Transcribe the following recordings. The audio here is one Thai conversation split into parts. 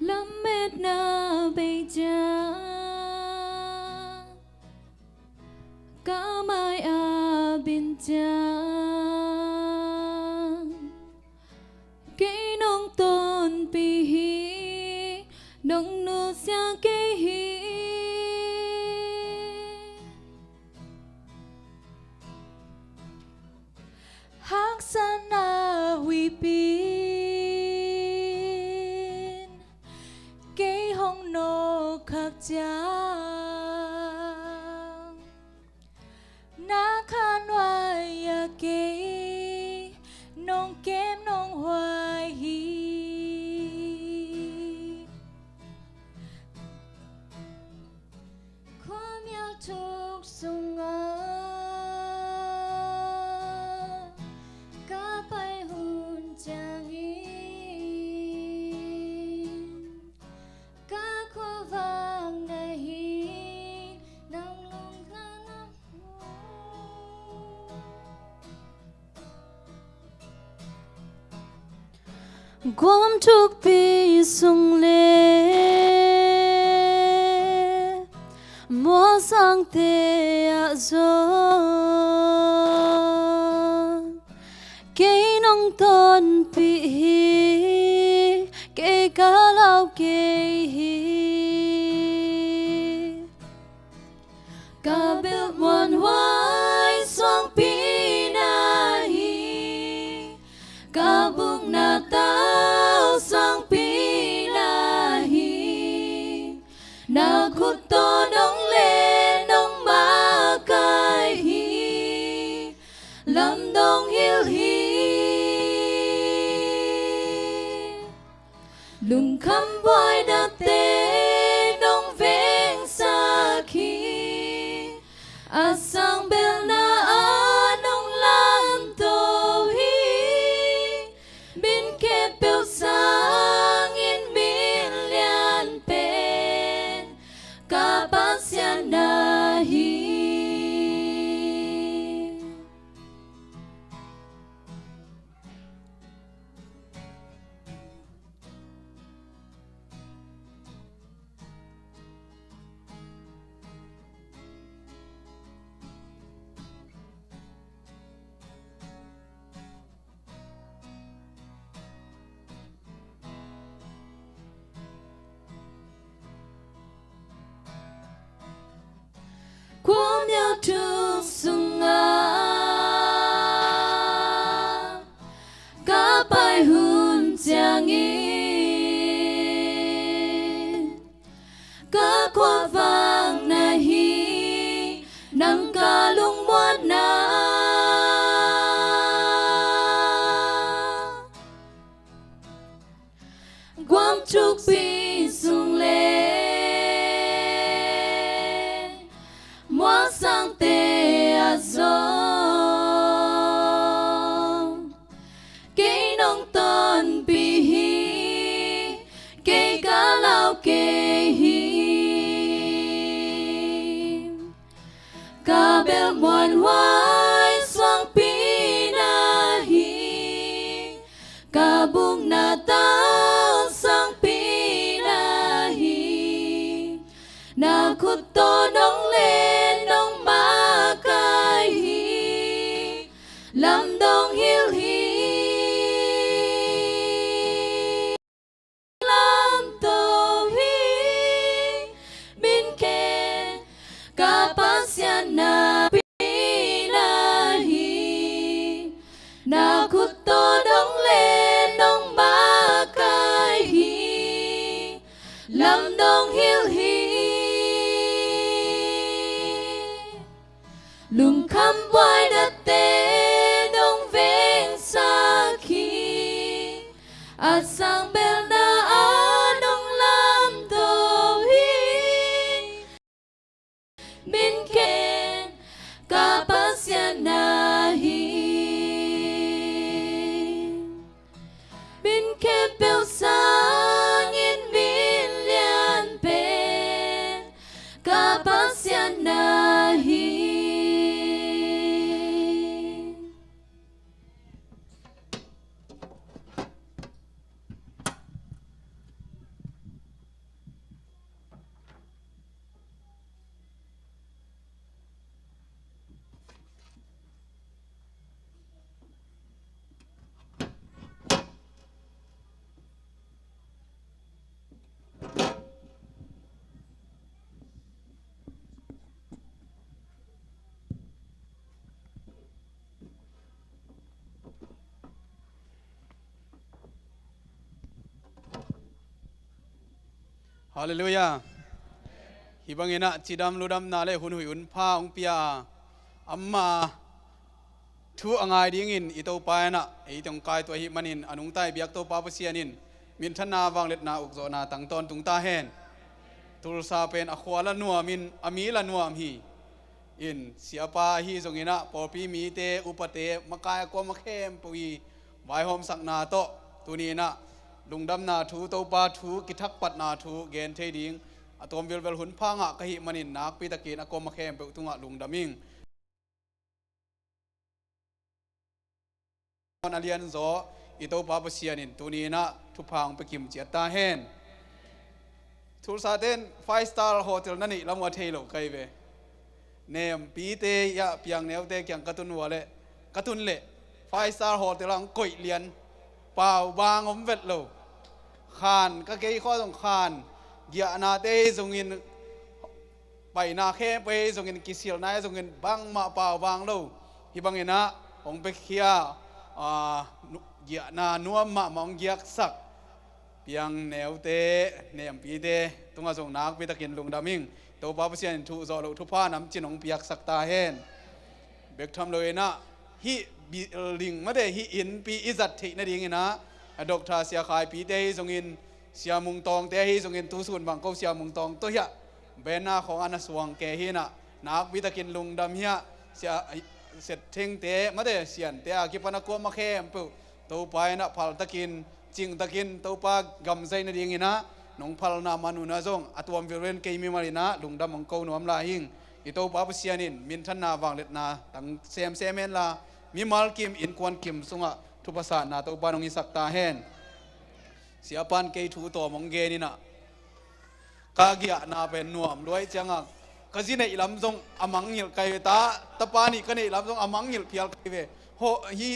Lamedna beja Kamai abinja Kay nong ton pihi Nong nu sia kehi Hak sana wipin Kay hong no khak jang Na khan wai ya kay Nong kem nong hoài hi Khoa miao thúc sung Ka pai hun chang in Ka khoa vang nahi Nang long na nam Guam thuk pi sung le Mo sang te a zo Kay nong ton pi hi Kay ka lao kay hi Ka bil muan hoài xoang pi na hi Ka bung na tao sang pi na hi Na khut to nong le nong ma kai hi Lam dong hil hi Lung kham boy da te nong veng sa khi Asang bel na nong lam to hi Bin ke pel sang in min lian pen Ka pasyan na hi Kwa miao thuk sung Ka pai hun chang in Ka khoa vang nahi Nang ka lung muat na Guam thuk pi sung le Mua sang te a zo Kay nong ton pi hi Kay ka lao kay hi Ka bel muan hoài xoang pi na hi Ka bung na tao sang pi na hi Na khut to nong le nong ma kai hi Lam dong hil hi Lam to hi Bin ke Ka pasyan na pi na hi Na khut to nong le nong ma kai hi Lam dong hil hi Lung kham boy da te nong veng sa khi Asang bel na nong lam to hi Bin ke Ka pasyan na hi Bin ke pel sang in min lian pen Ka pasyan na hi ฮาเลลูยาฮิบังเงินะจิดามลูดัมนาเลหุนหุยอุนพาองเปียอัมมาทูอ่างไงดิ้งอินอิโตปายนะไอตงกายตัวหิมันินอนุงไตเบียกโตปาปเสียนินมินทนาวังเล็ดนาอุกโซนาตั้งตอนตุงตาเฮนทุลซาเป็นอควาละนัวมินอามีละนัวมีอินเสียปาฮีทรงอินะปอปีมีเตอุปเตมกายกวมเข้มปุยไวหอมสักนาโตตัวนี้นะลุงดำนาทูโตปาทูกิทักปัดนาทูเกนเทดิงอตอมเวลเวลหุนพังะกะหิมันินนักปิตะกีนอกวมเข้มเปตุงะลุงดำมิงอาเลียนโซอิโตปาปเสียนินตัวนี้นะทุพังไปกิมเจียตาเฮนทุลซาเตน5 star hotel นั่นนี่ลำวัดเทโลไกเวเนมปีเตยะเปียงแนวเตเกียงกระตุนวัวเละกระตุนเละ5 star hotel ลังก่อยเลียนเปล่าบางอมเวทโลขานก็เกยข้อสงขานเกียนาเตส่งเงินไปนาแค่ไปส่งเงินกิเซียลนายส่งเงินบังมาเปล่าบางโลฮิบังเงินนะองไปเคียเกียนานัวมะมองเกียกสักเปียงแนวเตเนมปีเตตุงส่งนักไปตะกินลุงดามิงตัวป้าเสียนทุจอลุทุพาน้ำจินองเปียกสักตาเฮนเบกทำเลยนะฮิบิลิงมาเดฮิอินปีอิจัดทินาดิ่งนะดอกทาเสียขายปีเตฮิส่งอินเสียมุงตองเตฮิส่งอินตุสุนบางก็เสียมุงตองตัวเฮียเบน่าของอนาสวงแกฮินะนักไปตะกินลุงดำเฮียเสียเสร็จทิ้งเตะมาเดเสียนเตะกิปนักกวมาเข้มปุ๊ตัวไปนะพัลตะกินจิงตะกินตัวปากำใจนาดิ่งนะน้องพัลนามานุนาจงอัตวมวิเรนเกมีมารินะลุงดำมังโกนวมลาหิงอิโตปาปเสียนินมินทันนาวังเล็ดนาตั้งเซมเซเมนลามีมัลกิมอินควนกิมสุงะทุภาษานาตัวปานองอิสักตาเฮนเสียปันเกยทูตัวมงเกนี่นะกาเกียนาเป็นนวมรวยจังอ่ะก็จีเนยลำทรงอมังหิลไกตาตะปานี่ก็เนยลำทรงอมังหิลเพียลไกเวโหฮี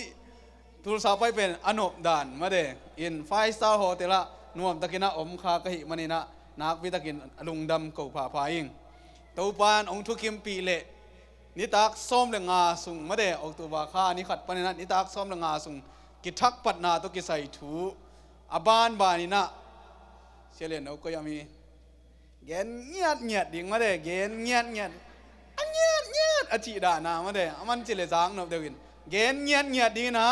ทุลสาไปเป็นอนุบดานมาเดอิน5 star hotel ละนวมตะกินะอมคากะหิมันินะนักวิตะกินลุงดำกูผาพายิงตัวปานองทุกิมปีเละนิตักซ้อมเลงาสุงมาเดออกตัวบาคานิขัดปนินะนิตักซ้อมเลงาสุงกิทักปัดนาตุกิใส่ถูอบานบานินะเชเลนเอาก็ยังมีเกนเงียดเงียดดิ่งมาเดเกนเงียดเงียดอันเงียดเงียดอจิดานามาเดมันเจเลจางนบเดวินเกนเงียดเงียดดีนะ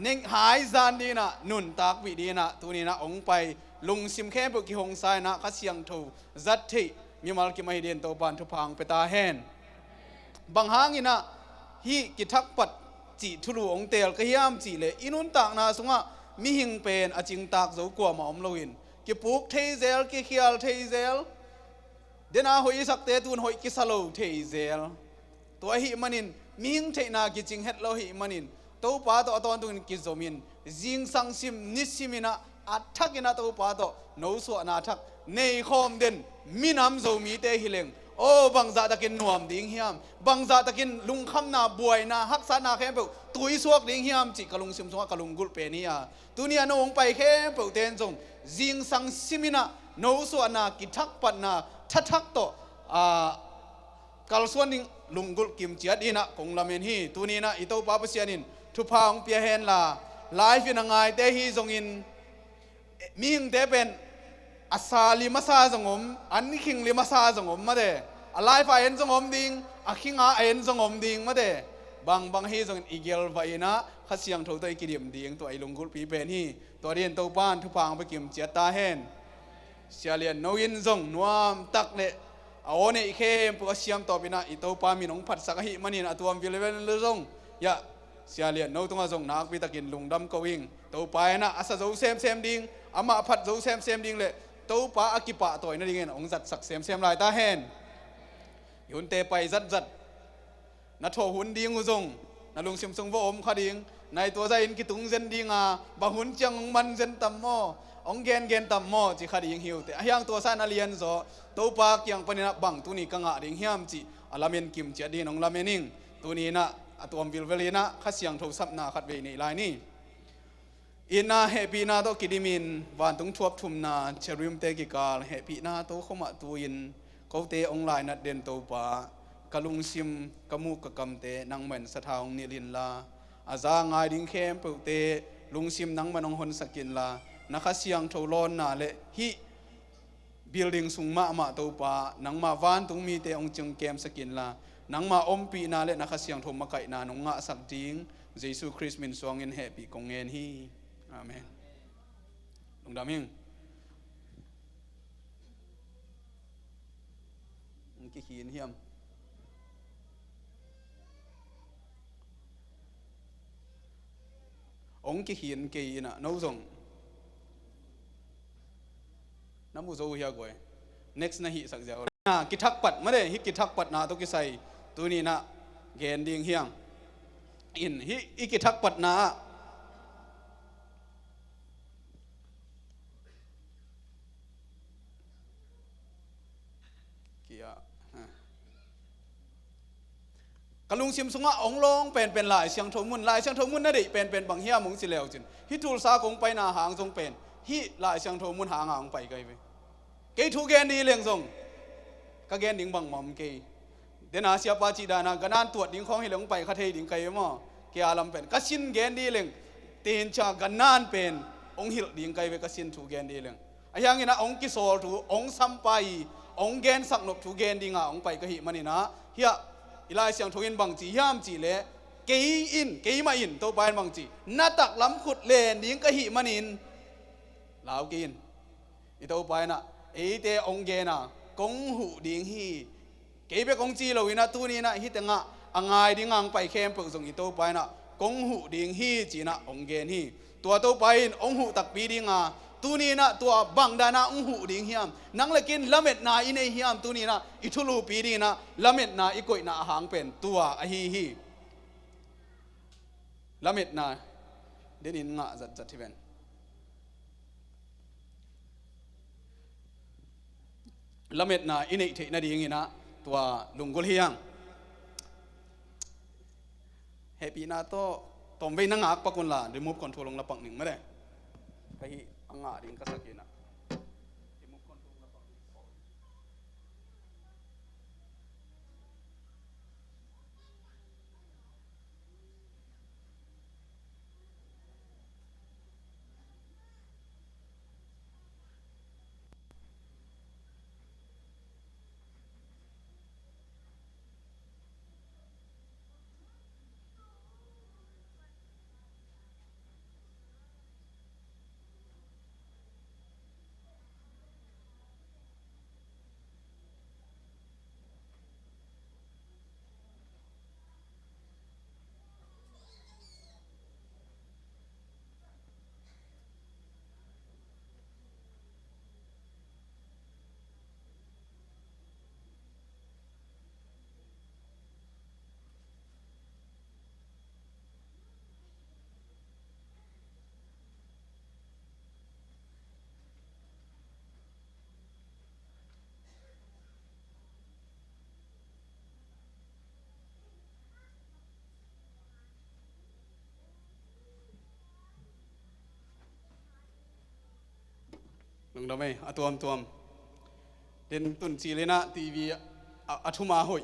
นิ่งหายจานดีนะนุ่นตากวิดีนะตัวนี้นะองไปลุงซิมแค่บุกิหงไซนะข้าเสียงถูจัดที่มีมัลกิมาฮิเดนตัวปานทุพังไปตาแหนบางหางอินะฮีกิทักปัดจีทุลุองเตลก็ยามจีเลอินุนตากนาสุงะมีหิงเป็นอจิงตากโจกัวมาอมโลวินกิปุกเทเซลกิเขียลเทเซลเดนาหอยสักเตตุนหอยกิสโลเทเซลตัวหิมันินมีหิงเทนากิจิงเฮ็ดโลหิมันินตัวป้าตัวตอนตุนกิจมินจิงสังซิมนิสิมินะอัดทักกินะตัวป้าตัวโนสุอนาทักในคอมเดนมินำโจมีเตฮิเลงโอ้บังซาตะกินนวมดิ่งเฮียมบังซาตะกินลุงคำนาบวยนาฮักษานาแค่เปล่าตุยสวกดิ่งเฮียมจิกะลุงซิมสวกกะลุงกุลเปนียตัวนี้น้องไปแค่เปล่าเต้นจงจิงสังซิมินะโนสุอนากิทักปันนาทักโตกัลส่วนนิ่งลุงกุลกิมเจียดีนะคงละเมนฮีตัวนี้นะอิโตปาปเสียนินทุพางเปียเฮนลาไลฟ์ยังไงเตฮีจงอินมีหิงเตเป็นอาซาลิมาซาจงอมอันนี้คิงลิมาซาจงอมมาเดไลฟ์เอ็นจงอมดิ่งอาคิงอาเอ็นจงอมดิ่งมาเดบางฮีจงอินอีเกลไว้นะข้าเสียงถูกตัวกิริมดิ่งตัวไอลุงกุลปีเป็นฮีตัวเรียนตัวบ้านทุพางไปกิมเจียตาเฮนเสียเรียนโนยินจงนวมตักเละเอาเนี่ยอีเข้มพวกเสียมต่อไปนะอีตัวป้ามีน้องผัดสักหิมันนี่นะตัววิลเวนเลจงยะเสียเรียนโน้ตงาจงนักวิตากินลุงดำก็วิ่งตัวไปนะอาศัยเซมดิ่งอามาผัดเซมดิ่งเลยตัวป้าอากิปะตัวนั่นดิ่งองจัดสักเซมลายตาเฮนยุนเตไปจัดนัทโถหุ่นดิ่งอุจงนัลุงซิมซุงว่าอมขาดิ่งในตัวใจอินกิตุงเซนดิ่งบะหุ่นจังมันเซนตัมโมองเกนตัมโมจิขาดิ่งหิวแต่ยังตัวสั้นเลียนโซตัวปากยังปนินะบังตัวนี้กังอาดิ่งเฮียมจิอลาเมนกิมเจดีน้องลาเมนิงตัวนี้นะตัววิลเวลีนะข้าเสียงโทสับนาขัดเวนี่ลายนี่อินนาเฮปีนาโตกิดิมินวันตุงทวบทุมนาเชริมเตกิกาลเฮปีนาโตเข้ามาตัวอินเขาเตองลายนัดเด่นตัวปากะลุงซิมกะมูกะกำเตนังเหม็นสะทาวนิลินลาอาจางายดิ่งเข้มเปเตลุงซิมนังมันองหนสกินลานักเสียงโทลอนนาเลฮิ building sungma ma to pa nangma van tung mi te ong chung kem sakin la nangma ompi na le nakasiang thom makai na nunga sak ding Jesus Christ min suangin happy kongen hi amen lungdaming ki hin hiam ong ki hin ke na no zong namu zo hiya goi next na hi sak jaw na ki thak pat ma de hi ki thak pat na to ki sai tu ni na gen ding hiang in hi ki thak pat na kia kalung sim sunga ong long pen lai siang thomun lai siang thomun na de pen bang hiam mong si lew chin hi tul sa kong pai na hang jong pen hi lai siang thomun hang pai kai ve ke thu gen di leng jong ka gen ding bang mom ke dena sia pa chi da na ganan tuat ding khong hi leng pai kha thei ding kai mo ke alam pen ka sin gen di leng tin cha ganan pen ong hil ding kai ve ka sin thu gen di leng ayang ina ong ki sol thu ong sam pai ong gen sak nok thu gen dinga ong pai ka hi mani na hia ilai siang thongin bang chi hiam chi le ke ma in to pai bang chi na tak lam khut len ding ka hi manin lao kin i to pai na e te ong ge na kong hu ding hi ke be kong chi lo ina tu ni na hi te nga angai ding ang pai khem pek jong i to pai na kong hu ding hi chi na ong gen hi tua to pai in ong hu tak pi ding a tu ni na tua bang da na ong hu ding hiam nang lekin lamet na in ei hiam tu ni na i thulu pi ding na lamet na i koi na hang pen tua a hi lamet na denin nga zat thi ven lamet na inei the na ding ina tua lungol hiang happy na to tom ve na ngak pakun la remove control long la pak ning ma de kai anga ding ka sakina remove control la pak lung da mai atuam den tun chi le na tv athuma hoi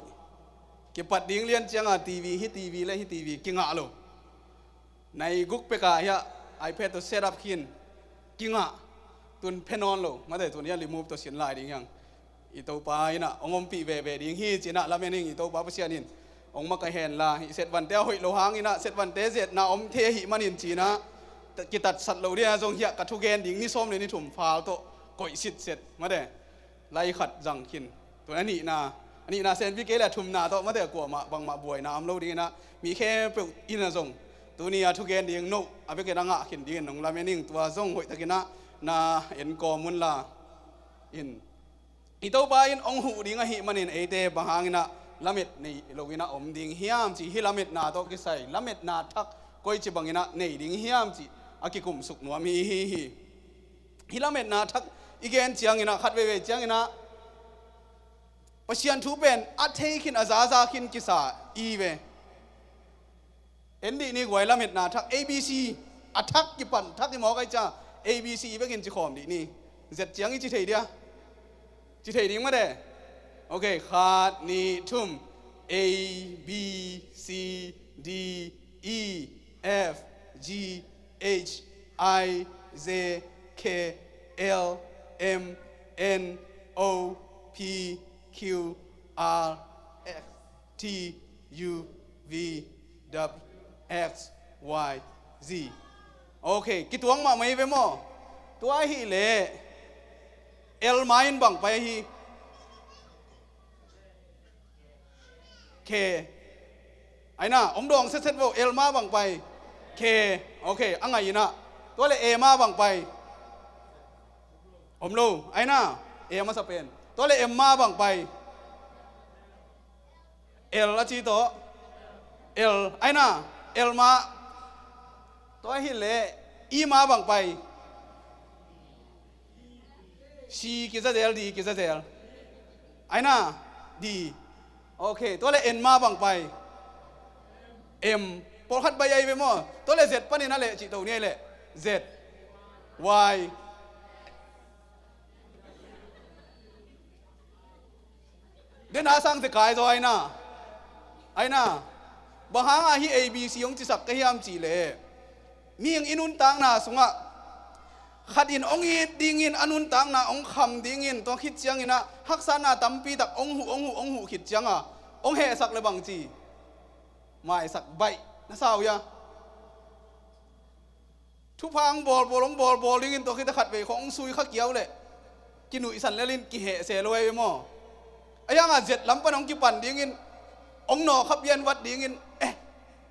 ke pat ding lian changa tv le hi tv kinga lo nai guk pe ka ya ipad to set up khin kinga tun phenon lo ma de tun ya remove to sin lai ding yang i to pa ina ongom pi ve ding hi china la mening i to pa pasianin ong ma ka hen la hi set wan te hoi lo hang ina set wan te zet na om the hi manin china ki tat sat lo dia jong hia ka thu gen ding ni som le ni thum phal to koi sit set ma de lai khat jang khin to ani na sen vi ke la thum na to ma de ko ma bang ma buai na am lo ding na mi khe pe ina jong tu ni a thu gen ding no a be ke nga khin ding nong la mening tua jong hoi takina na en ko mun la in i to ba in ong hu ding a hi manin e te bahang na lamet nei lowina om ding hiam chi hi lamet na to ki sai lamet na thak koi chi bangina nei ding hiam chi akikum suk nuam hi hilamet na thak igen chiang ina khat ve chiang ina pasian thu pen a thei khin azaza khin kisa i ve endi ni goi lamet na thak abc athak ki pan thak ki mo kai cha abc ve kin chi khom di ni zet chiang i chi thei dia chi thei ding ma de okay khat ni thum a b c d e f g H I Z K L M N O P Q R S T U V W X Y Z โอเคกี่ตัวมาไม่ไปมั้งตัวฮีเล่เอลมาอินบังไปฮีเคไอ้น่ะอมดองเซ็ตว่าเอลมาบังไปเคโอเคอังไงนะตัวเลยเอมาบังไปอมรู้ไอ้น่ะเอมาสเปนตัวเลยเอ็มมาบังไปเอลอาชีโตเอลไอ้น่ะเอลมาตัวฮิเลอีมาบังไปชีกิจเดลดีกิจเดลไอ้น่ะดีโอเคตัวเลยเอ็นมาบังไปเอ็มพอคัดใบใหญ่ไปมั้งตัวเลยเจ็ดปะนี่นั่นแหละจิตตัวนี้แหละ Z Y เดี๋ยวน้าสร้างจะกายตัวไอ้น่ะไอ้น่ะบางครั้งอ่ะที่ A B C องจิสักก็ยามจีเลยมีอย่างอินุนตังน่ะสงะขัดอินองอีดิ่งอินอนุนตังน่ะองคำดิ่งอินตัวคิดจังอินน่ะฮักษาน่ะตั้มปีตักองหูคิดจังอ่ะองเหสักเลยบางจีไม่สักใบน่าเศร้ายะทุกพังบอลดิ่งอินตัวคิดตะขัดไปของซุยข้าเกี้ยวเลยกินหนุ่ยสันเลลินกิเหเสลวยไปมั้งไอ้ยังอ่ะเจ็ดลำปนองกิปันดิ่งอินองหนอขับเย็นวัดดิ่งอิน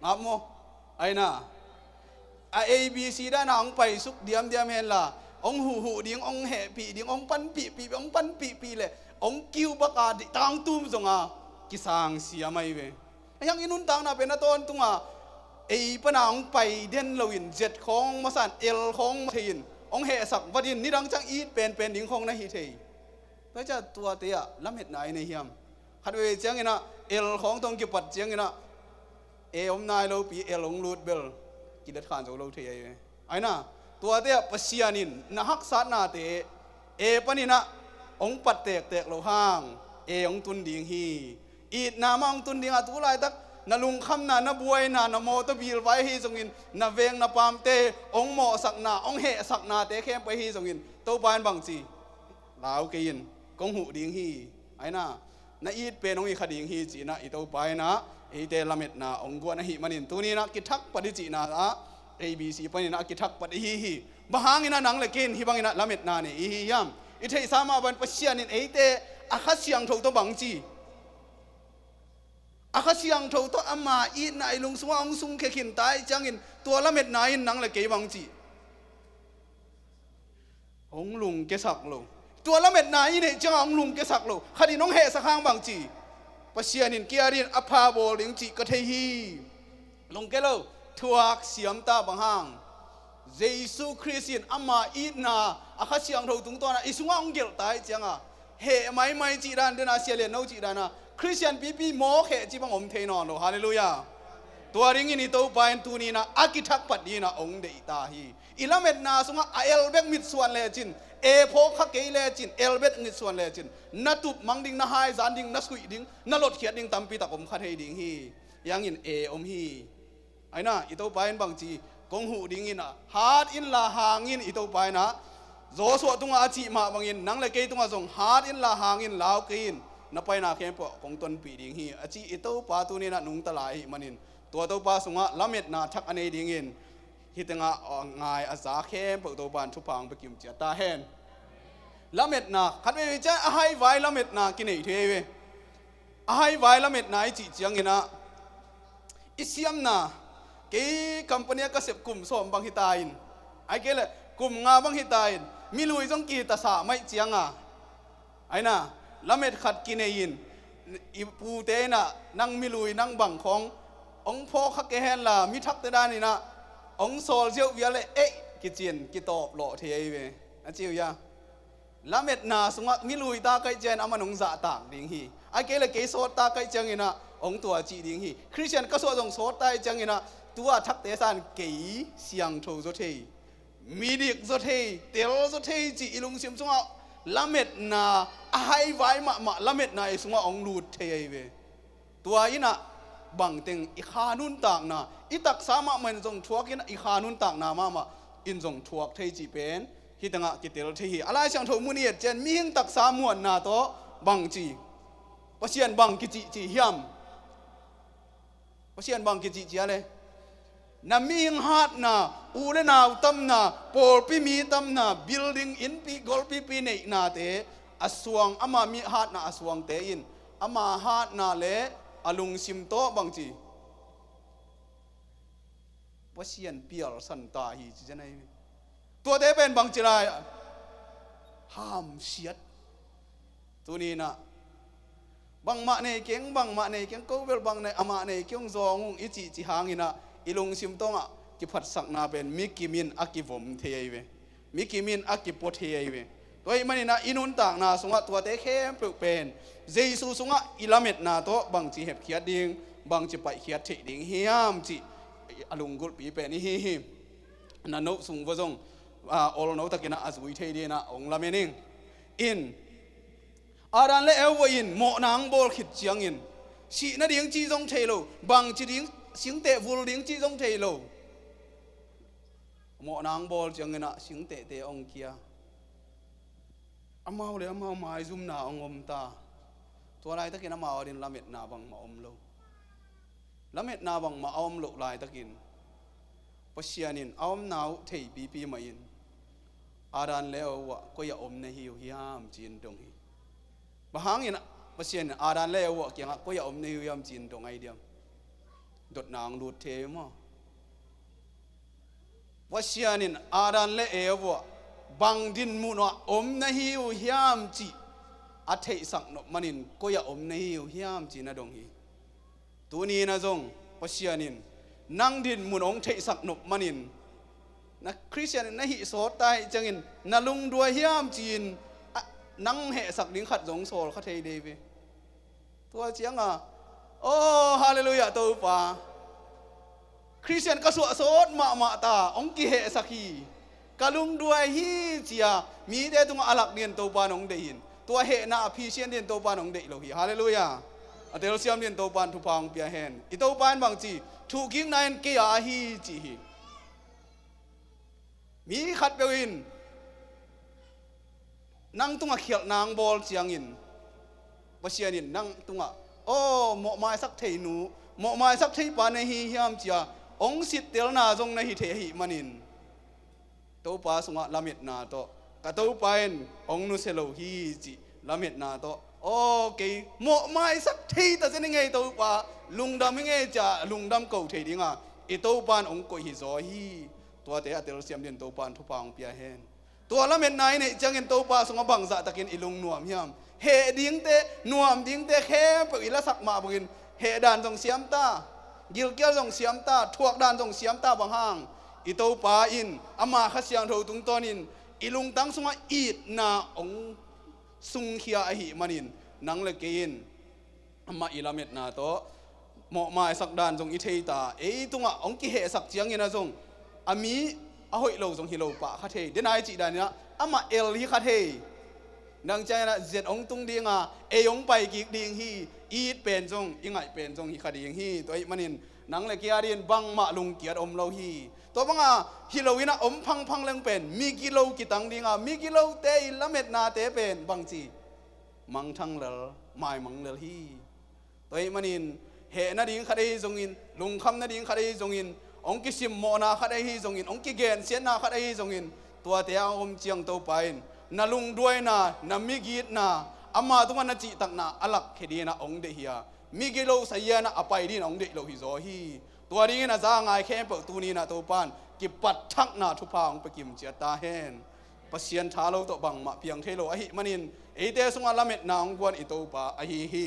งับมั้งไอ้น่ะA B C ได้นะองไปสุกเดียมเห็นล่ะองหูดิ่งองเหปีดิ่งองปันปีองปันปีเลยองกิ้วปากกาดิตังตุ้มจงอ่ะกิสังเสียไม่เว้ยยังอินุนตังน่ะเป็นต้นตุงอ่ะปนองไปเด่นลวินเจ็ดของมาสันเอลของมาเทียนองเหสักวัดินนี่ดังจังอีดเป็นดิ่งของนะฮิเทยแล้วจะตัวเตียล้ำเหตุไหนในเฮียมขัดเวจังอินะเอลของตรงกิปัดจังอินะอมนายเราปีเอลองลูดเบลกิเลสขันโจโลเทียไอ้น่ะตัวเดียปัสยานินนักสัตนาเตปนินะองปัดเตกโลห้างองตุนดิ่งฮีอีดนามังตุนดิ่งตุลายตักนาลุงคำนาบวยนาโมตบิลไว้ฮีจงอินนาเวงนาปามเตองหมอสักนาองเหสักนาเตเข้มไปฮีจงอินโตปานบังจีลาวกินกงหูดิ่งฮีไอ้น่ะนาอีดเป็นองอีขดิ่งฮีจีนะอีโตปายนะเตลเม็ดนาองกวนหิมันินตัวนี้นะกิทักปฏิจีนาA B C ปนินะกิทักปฏิฮีบางอินะนังเลกินฮิบังอินะละเม็ดนาเนี่ยอียามอิเทสามาบันปัสยานินเตอาคาเสียงโถตัวบังจีอาคาเสียงโถตัวอามาอีนายลุงสวงสุงเคขินตายจังอินตัวละเม็ดนาอินนังเลกิบังจีองลุงเกสักโลตัวละเม็ดนาอินเนี่ยจังองลุงเกสักโลคดีน้องเหสักข้างบังจีปัสยานินเกียรินอภาโบลิงจิกเทฮีลงเกลทวักเสียมตาบังฮังเยซูคริสต์อามาอีนาอาคาเสียงเราตุงตัวนะอิสุงองเกลตายจังอ่ะเฮไม่จีรันเดนาเสียเลนโนจีรันะคริสเตียนปีโมเขจีบังอมเทนอนโลฮาเลลูยาตัวริงอินิโตไปตูนีนะอากิทักปัดดีนะองเดตาฮีอิลาเมดนาสุงเอลเบกมิดส่วนเลจินโพคักเกเลจินเอลเบกมิดส่วนเลจินนัตุบมังดิงนาไฮจานดิงนัสกุยดิงนัลดเขียดดิงตัมปีตะกมคัดให้ดิงฮียังอินอมฮีไอ้น่ะอิโตไปบางจีกงหูดิงอินอ่ะฮาร์ดอินลาหางอินอิโตไปนะโจสวตุงอาจีมาบางอินนังเลเกตุงอาส่งฮาร์ดอินลาหางอินลาวกินนับไปนาเข้มปะกงต้นปีดิงฮีอาจีอิโตปาตุนีนะนุงตะลายมันินตัวโตปาสุงะละเม็ดนาทักอันเอดิงอินฮิตงะงายอาซาเข้มปะโตปานทุพังไปกิมเจตาเฮนละเม็ดนาขัดไปเจ้าให้ไว้ละเม็ดนากินอีเทเวให้ไว้ละเม็ดนาจีจังอินะอิสยามนาเกี่ยคัมปานีก็เสพกลุ่มส่งบางฮิตาอินไอ้เกลกลุ่มงาบางฮิตาอินมีลุยจงกีตาสาไม่เจียงอ่ะไอ้น่ะละเม็ดขัดกินเอินอีปูเตน่ะนั่งมีลุยนั่งบังขององพ่อขักเกฮนล่ะมีทักแต่ด้านนี่นะองโซลเจียวเวียเลยกิเจียนกิตอบหล่อเทียเวนะเจียวยาละเม็ดนาสงะมิลุยตาไกเจนอามันองจ่าต่างดิ่งฮีไอ้เกลเกโซตาไกจังอินะองตัวจีดิ่งฮีคริสเตียนก็โซจงโซตาจังอินะตัวทักเตสันเกยเสียงโทโซเทมีดิกโซเทเตลโซเทจีอิลุงซิมสงะละเม็ดนาไฮไว้มาละเม็ดนาสงะองลูดเทเวตัวอินะบังเต็งอีขานุนต่างนาอิตักสามะมันจงทวกินอีขานุนต่างนามาอินจงทวกเทจีเป็นฮิ hi tanga kitel the hi alai sang tho muni chen mi hing tak sa muan na to bang chi pasian bang ki chi hiam pasian bang ki chi ale na mi hing hat na u le na tam na por pi mi tam na building in pi gol pi nei na te aswang ama mi hat na aswang te in ama hat na le alung sim to bang chi pasian pial san ta hi chi janaiตัวเตเป็นบางจิรายห้ามเสียดตัวนี้นะบางมาในเก่งบางมาในเก่งก็เวลบางในอามาในเก่งซองอิจิจิหางอินะอิลงซิมตองอ่ะกิพัดสักนาเป็นมิกิมินอักิวมเทียเวมิกิมินอักิปเทียเวตัวไอ้มันนี่นะอินุนต่างนาสงะตัวเตเข้มเป็นเจซูสงะอิลาเมตนาโตบางจิเห็บเขียดดิงบางจิไปเขียดเทดิงเฮียมจิอลุงกุลปีเป็นนี่ฮินันโนสุงวะจงall know takina as we thei dina ong lamening in aran le ewo in mo nang bol khit chiang in si na ding chi jong thelo bang chi ding sing te vul ding chi jong thelo mo nang bol chiang ina sing te ong kia amau le amau mai zum na ong om ta to lai takina ma din lamet na bang ma om lo lamet na bang ma om lo lai takin pasianin aom nau thei pi ma in aran leo wa ko ya om na hiu hiam chin dong hi bahang ina pasien aran leo wa kyang ko ya om na hiu hiam chin dong ai diam dot nang lut the mo pasianin aran le ewa bang din mu no om na hiu hiam chi a thei sak no manin ko ya om na hiu hiam chi na dong hi tu ni na jong pasianin nang din mu ong thei sak no manin na Christian na hi so tai changin na lung dua hiam chin nang he sak ding khat jong sol kha thei de ve tua chiang a oh hallelujah to pa Christian ka so sot ma ta ong ki he sakhi kalung dua hi chia mi de tung alak nien to pa nong de hin tua he na phi sian den to pa nong de lo hi hallelujah atel siam den to pan thu pang pia hen I to pan bang chi thu king nain ke a hi chi hiมีขัดเปวินนั่งตุงะเขียดนางบอลเสียงอินว่าเสียนินนั่งตุงะโอ้หมอไม้สักเทนูหมอไม้สักเทปานในหิยามเจียองสิทธิ์เตลนาจงในหิเทหิมันินตัวปาสงะละเม็ดนาโตกะตัวปานองนุเซโลฮีจิละเม็ดนาโตโอ้เกยหมอไม้สักเทแต่จะยังไงตัวปาลุงดำยังไงจะลุงดำเก่าเทดิงอ่ะอีตัวปานองกอยหิจอฮีตัวเตะเตลเซียมเดินตัวปานทุพางเปียเฮนตัวละเม็ดนายเนี่ยจังเงินตัวปาสงบังจะตะกินอิลุงนวมยามเฮดิ้งเตนวมดิ้งเตแค่ปอิละสักมาบกินเฮดานจงเสียมตากิลเกียวจงเสียมตาทวกดานจงเสียมตาบางห้างอีตัวปาอินอามาขัดเสียงโทตุงตอนินอิลุงตั้งสงอีดนาองสุงเขียอหิมันินนังเลกินอามาอิละเม็ดนาโตหมอมาสักดานจงอิเทตาตุงองกิเฮสักเจียงเงินจงอามีอาหอยโลจงฮิโลปะขัดเฮเดนายจีดานี่นะอามาเอลฮีขัดเฮนังใจนะเจ็ดองตุงดีงายองไปกิกดีงฮีอีดเป็นจงอิงไงเป็นจงฮีขัดดีงฮีตัวไอ้มันินนังเลกียาดินบังมาลุงเกียรอมโลฮีตัวบังอาฮิโลวินะอมพังเลงเป็นมีกิโลกิตังดีงามีกิโลเตยละเม็ดนาเตเป็นบังจีมังทังเลลไม่มังเลลฮีตัวไอ้มันินเฮนาดิงขัดเฮจงอินลุงคำนาดิงขัดเฮจงอินองกิสิมโมนาขัดไอฮีจงอินองกิเกนเสียนาขัดไอฮีจงอินตัวเตียงอมเจียงตัวไปนาลุงด้วยนานามิกีดนาอามาตุมันนาจิตักนาอลักเฮดีนาองเดียมิกิโลสยานาอภัยดีนาองเดียโลฮิโซฮีตัวนี้นาจางไอแค่เปิดตัวนี้นาตัวปานกิปัดทักนาทุพางไปกิมเจียตาเฮนปัสยันทาโลตัวบังมาเพียงเทโลอหิมันินเตสงอาลาเมตนาองกวนอิโตปาอหิฮี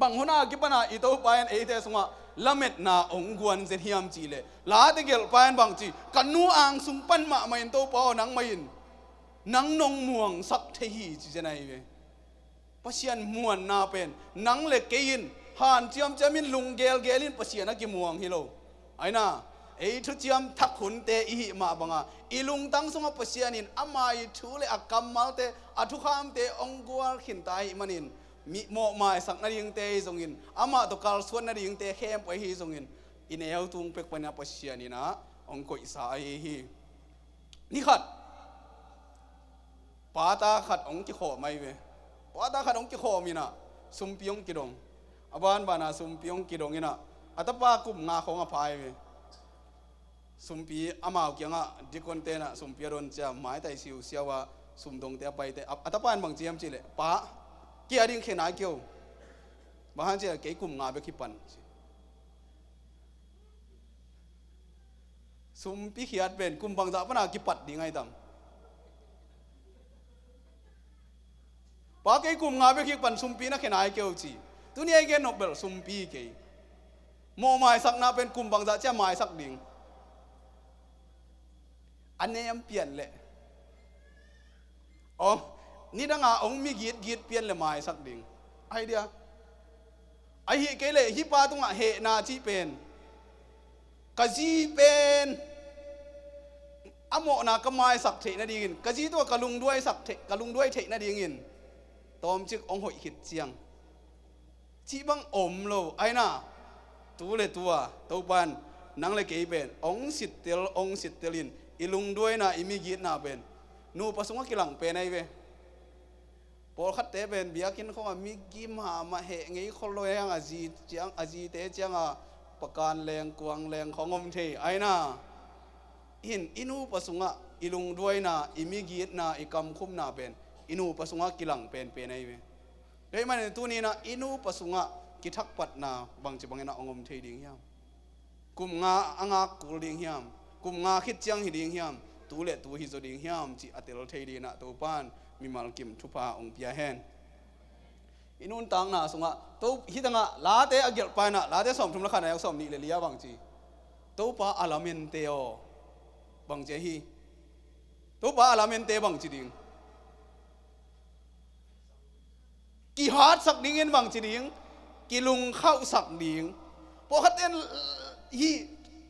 บังหัวหน้ากิปนาอิโตปานเตสงอาละเม็ดนาองกวนเซฮิยมจีเลลาติเกลปานบางจีกันนูอ่างสุงปันมาไม่เห็นโตปอนังไม่เห็นนังนงม่วงสักเทียจีเจนัยเวปัสยันม่วนนาเป็นนังเล็กเกินหานเจียมจะมินลุงเกลินปัสยันนักกิม่วงฮิโลไอ้น่ะทุเจียมทักขุนเตอิหิมาบังอ่ะอีลุงตั้งสงปัสยันินอามาอิทูเลอักกัมมาเตอทุขามเตองกวลขินตายมันินมีโมมาสักนาดิงเตยจงอินอามาตุกาลส่วนนาดิงเตยเข้มไปฮีจงอินอินเอลตุงเป็กปัญญาปัสยานีนะองคุยสายฮีนี่ขัด ปาตาขัดองกิโคไม่เวปาตาขัดองกิโคมีนะสุมปิยงกิดงอบานบานาสุมปิยงกิดงนี่นะอัตปากุมงาของอภัยเวสุมปีอามาวเกียงอ่ะดิคอนเตนะสุมปีรอนจะหมายแต่สิวเสียว่าสุมดงเตไปแต่อัตปานบางเจียมจิเลปะเกียดิ้งเขนาเกียวบางเจ้าเกยกุมงาเบคิปันสุมปีเขียดเป็นกุมบางจะปนากิปัดดีไงตังปะเกยกุมงาเบคิปันสุมปีนักเขนาเกียวจีตัวนี้เกยนอบเบลสุมปีเกยโมหมายสักนาเป็นกุมบางจะเจ้าหมายสักดิ่งอันนี้ยังเปลี่ยนเลยอ๋อนี่ดังองมีกีดเปลี่ยนเลยหมายสักดิ่งไอเดียไอเฮเกเลยฮิปาตุงะเฮนาจีเป็นกะจีเป็นอโมนากะหมายสักเทนะดีกินกะจีตัวกะลุงด้วยสักเทกะลุงด้วยเทนะดีกินตอมจึกองหอยขิดเจียงจีบังอมโลไอน่ะตัวเลยตัวตัวปันนังเลยเกยเป็นองสิทธิ์เตลินอิลุงด้วยนะอิมิกิดนะเป็นนูประสงค์กิลังเป็นไอเวพอขัดเตเป็นเบียกินเขาว่ามิกิมหามาเหงงี้คนรวยยังอาจีเตเจียงประการแรงกวางแรงของอมเทไอนะหินอินูประสงค์อิลุงด้วยนะอิมิกิดนะอิกำคุมนะเป็นอินูประสงค์กิลังเป็นไอเวเฮ้ยมันตัวนี้นะอินูประสงค์กิทักปัดนะบางจะบางนะองอมเทดิ่งยามกุมงาอ่างกุลดิ่งยามกุมงาคิดเจียงหิดิ่งยามตัวเล็ตัวหิจดิ่งยามจีอัตโลเทดีนะตัวปานมีมัลกิมทุพาองเปียแฮนอินุนตังนะสงะตัวฮิตังะลาเตอเกลปานะลาเตสอมทุมละขันายกสอมนี่เลยเลียบางจีตัวปาอาลาเมนเตอบางเจฮีตัวปาอาลาเมนเตบางจีดิ่งกี่ฮาร์ดสักดิ่งเงินบางจีดิ่งกี่ลุงเข้าสักดิ่งพอขัดเต้นฮี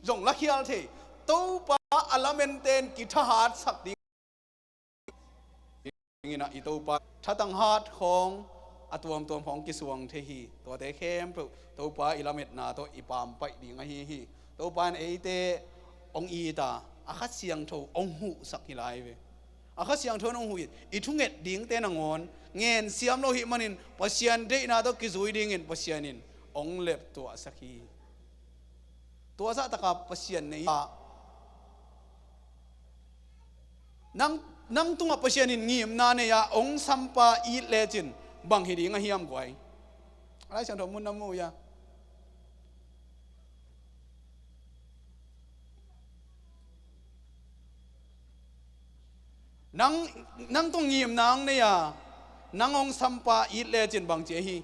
จงลักเฮียลเทตัวปาอาลาเมนเตนกี่ทหารสักดิ่งนี่นะอีตัวปาถ้าตั้งฮาร์ดของตัวของกิสวงเทฮีตัวเตเข้มปุ๊ตัวปาอิลาเมตนาตัวอีปามไปดิ่งไอฮีตัวปานเอเตองอีตาอาคัสเสียงโถองหูสักฮิไลเวอาคัสเสียงโถองหูอีทุ่งเอ็ดดิ่งเตนงอนเงินเสียมโลหิมันินปัสยานเดนาตัวกิจุยดิ่งเงินปัสยานินองเล็บตัวสักฮีตัวสักตะกับปัสยานนี้นังตุงปัสยานินงีมนาเนียองสัมปาอีเลจินบางฮิดิ่งเฮียมกวยอะไรฉันทำมุนน้ำมูยานังตุงงีมนางเนียนังองสัมปาอีเลจินบางเจฮี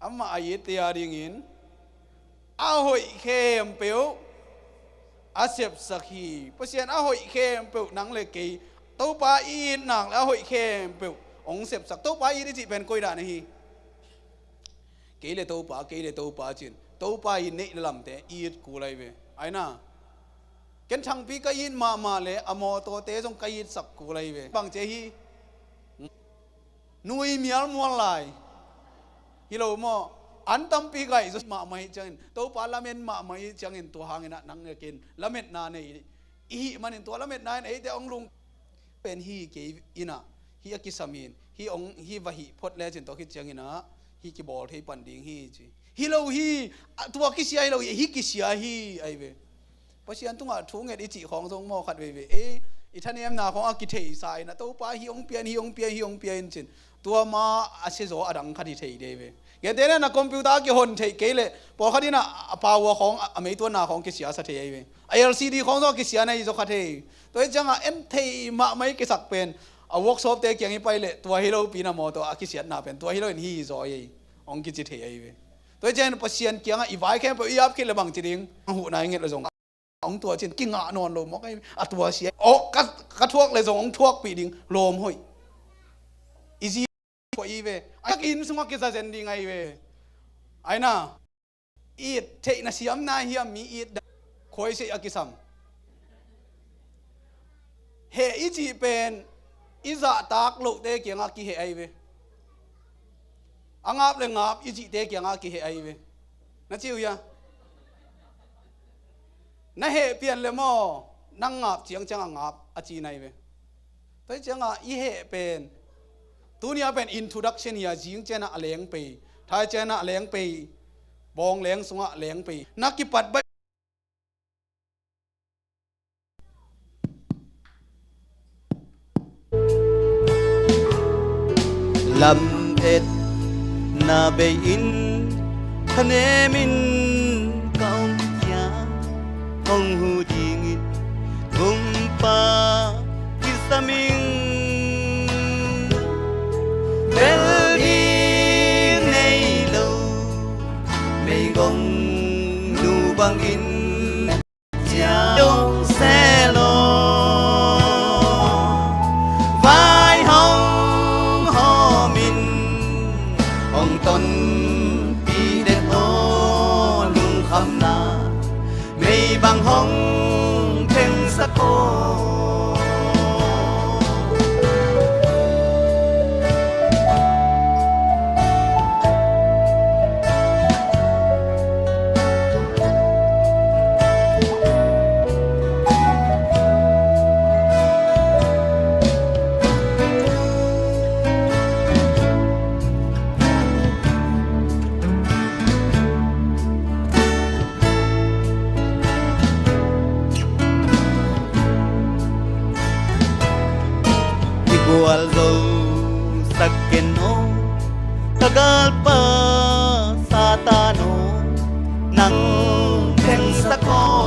อามาอายิตยาดิ่งอินอาหอยเข้มเปียวอาเสบสักฮีปัสยานอาหอยเข้มเปียวนังเลกีตัวปาอีนนังแล้วหอยเข้มเปียวองเสบสักตัวปาอีนี่จีเป็นกุยด่านี่ฮีเกยเลตัวปาจินตัวปาอีนี่ลำเตอีดกูเลยเวไอ้น่ะเกันช่างปีกยินมาเลยอโมตัวเตจงกยินสักกูเลยเวบางเจฮีนุยมีอัลมวลไลฮิโลโมอันตั้มปีกายจุดมาไม่จังตัวปาละเมนมาไม่จังตัวหางนะนังกินละเม็ดนาเนี่ยอีมันตัวละเม็ดนาเนี่ยแต่องลุงเป็นฮีเกยอินะฮีอากิสามินฮีวะฮีพดแล้วจินตัวคิดจังอินะฮีกิบอลที่ปันดิ่งฮีจีฮิโลฮีตัวกิเสียฮิโลฮีกิเสียฮีไอเวเพราะฉะนั้นต้องทุ่งเงินอิจิของทรงมอขัดเวอีท่านเอ็มนาของอากิเทสายนะตัวปาฮีองเปียนจินตัวมาอาเซโซอดังขัดเทเดเวเงี้ยเดี๋ยวนะคอมพิวเตอร์กี่คนเทเกลเลยพอขัดนี่นะพาวเวอร์ของอเมริกันนาของกิเสียสัตย์เทไอเวLCD ของตัวกิเสียในโซขัดเทตัวจังอ่ะเทมาไม่กิสักเป็นเวิร์กช็อปเตะเกี่ยงไปเลยตัวฮิโร่ปีน่ะมอตัวอากิเสียน่าเป็นตัวฮิโร่ฮีโซไอองกิจิเทไอเวตัวจังปัสยันเกี่ยงอีไว้แค่ไปยับกินเลยบางทีนึงหูนายเงี้ยเลยส่งองตัวจินกิ้งอ่ะนอนลมมอกไอ้ตัวเสียโอ้กระทวกเลยส่งทวกปีนึงลมห้อยอีซีกว่าอีเวไอ้กินสมองกิจเซนดิ้งไอเวไอ้น่ะอีดเทน่ะเสียมนายเฮียมีอีดคอยเสียอากิซัมเฮอีจีเป็นอิจาตากโลเตเกียงอากิเฮไอเวangap le ngap iji te kyang a ki he ai ve na chiu ya na he pian le mo nang ngap chiang chang ngap a chi nai ve แต่จังอีเหเป็นตัวนี้เป็น introduction เฮียจิงเจนะแหลงไปถ้าเจนะแหลงไปบองแหลงสงะแหลงไปนักกิปัดใบลำเอ็ดนาเบอินทะเนมินเกาหยาห้องหูจิงิดกุมปากิสมิงเบลดีในโลไม่กงนูบังอินจาดงเซโลไฟห้องหอมินห้องตนปีเด็ดโอลุงคำนาไม่บางห้องเพ่งสะโกIgual zo sakeno tagal pa sa tano nang teng sa ko